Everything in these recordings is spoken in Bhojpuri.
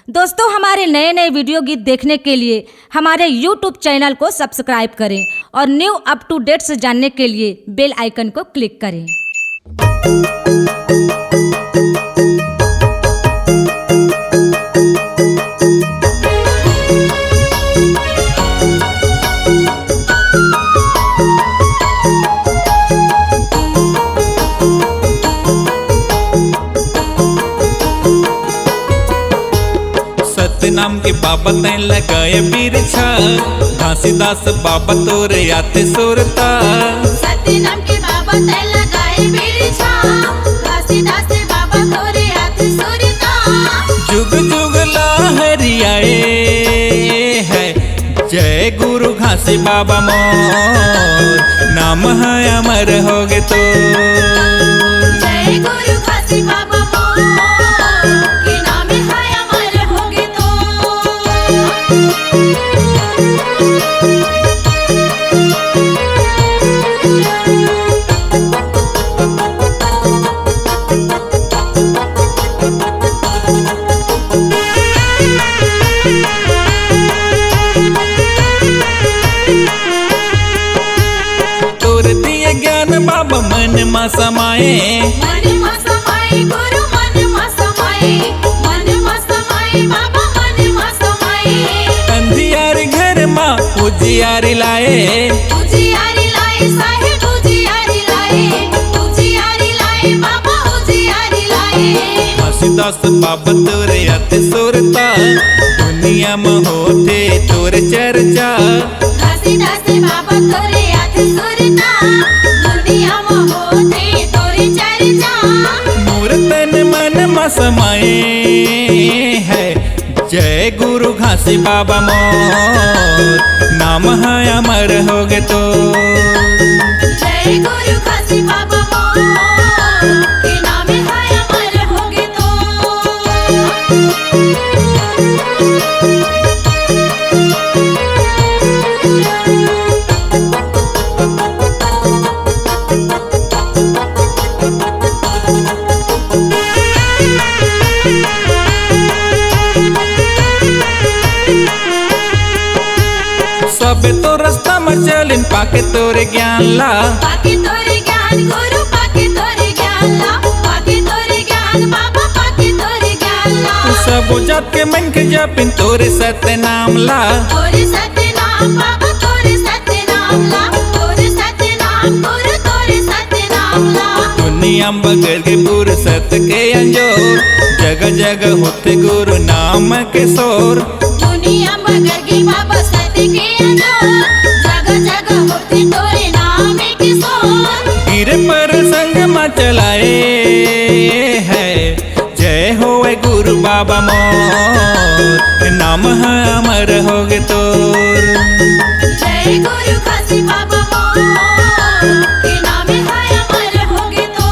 दोस्तों, हमारे नए नए वीडियो गीत देखने के लिए हमारे YouTube चैनल को सब्सक्राइब करें और न्यू अप टू डेट्स जानने के लिए बेल आइकन को क्लिक करें। नाम के बाबा तैं लगाए बिरछा, घासीदास बाबा तोरे आते सुरता। सत्य नाम के बाबा तैं लगाए बिरछा, घासीदास बाबा तोरे आते सुरता। जुग जुग लहरियाए है, जय गुरु घासी बाबा मोर, नाम है अमर होगे तो। जय गुरु घासी बाबा मोर, के नाम है अमर होगे तो। तोर दिए ज्ञान बाबा मन मा समाए, मन मा समाए गुरु मन मा समाए, मन मा समाए बाबा मन मा समाए। अंधियार घर मा उजियार लाए, उजियारी लाए साहेब उजियारी लाए, उजियारी लाए बाबा उजियारी लाए। घासीदास बाबा तोरे आते सुरता, दुनिया में होते तोर चर्चा। घासीदास बाबा तोरे आते सुरता, दुनिया में होते तोरे चर्चा। मोर तन मन मा समाए है, जय गुरु घासी बाबा मोर, नाम है अमर होगे तो। जय गुरु घासी बाबा मोर, के नाम है अमर होगे तो। सब तो रास्ता में चलिन पाके तोरे ज्ञान ला। पाके तोरे ज्ञान गुरु पाके तोरे ज्ञान ला, पाके तोरे ज्ञान बाबा पाके तोरे ज्ञान ला। सब जात के मन के जपिन तोरे सत्य नाम ला। तोरे सत्य नाम बाबा तोरे सत्य नाम ला, तोरे सत्य नाम गुरु तोरे सत्य नाम ला। दुनिया बगैर के पुर सत्य के अंजोर, जगह जगह होते गुरु नाम के शोर। दुनिया मगर की बाबा सत्य के अंजोर, जगह जगह होते तोरे नाम के सोर। गिर पर संग में चलाए है, जय होए गुरु बाबा मोर, नाम है अमर होगे तोर। जय गुरु घासी बाबा मोर, के नाम है अमर होगे तो।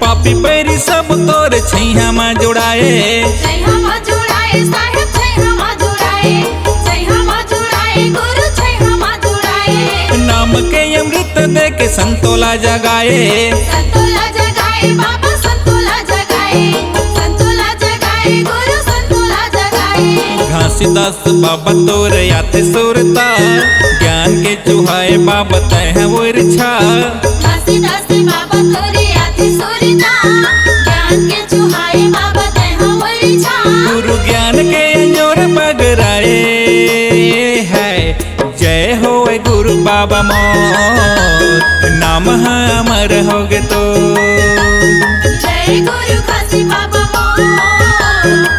पापी पैरी सब तोर छैया में जुड़ाए, जय हम जुड़ाए साहेब जय हम जुड़ाए, जय हम जुड़ाए गुरु जय हम जुड़ाए। नाम के अमृत दे के संतोला जगाए। संतोला जगाए बाबा संतोला जगाए, संतोला जगाए गुरु संतोला जगाए। घासीदास बाबा तोरे आते सुरता, ज्ञान के चुहाए बाबा तैं वरछा। घासीदास बाबा तोरे आते सुरता, ज्ञान के चुहाए बाबा तैं वरछा। गुरु ज्ञान के अंजोर बगराए है, जय होए गुरु बाबा मोर, नाम है अमर होगे तो। जय गुरु घासी बाबा मोर,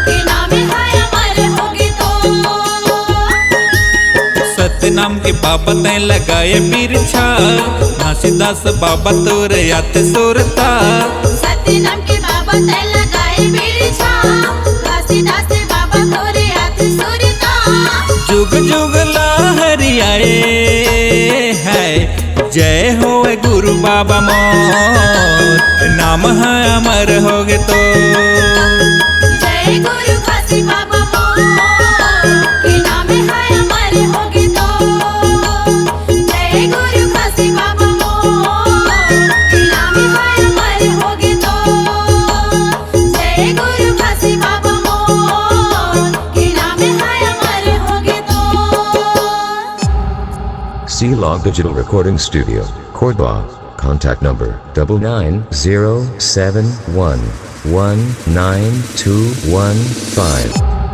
के नाम है अमर होगे तो। सत्य नाम के बाबा तैं लगाए बिरछा, घासीदास बाबा तोरे आते सुरता। सत्य नाम के बाबा तैं लगाए बिरछा, घासीदास बाबा तोरे आते सुरता। जुग जुग लहरियाए है, जय हो गुरु बाबा मोर, नाम है अमर होगे तो। जय गुरु खासी बाबा मोर के नाम है अमर होगे तो। जय गुरु खासी बाबा मोर के नाम है अमर होगे तो। जय गुरु खासी बाबा मोर के नाम है अमर होगे तो। C-Log Digital Recording Studio, Cordoba. Contact number 99071192115.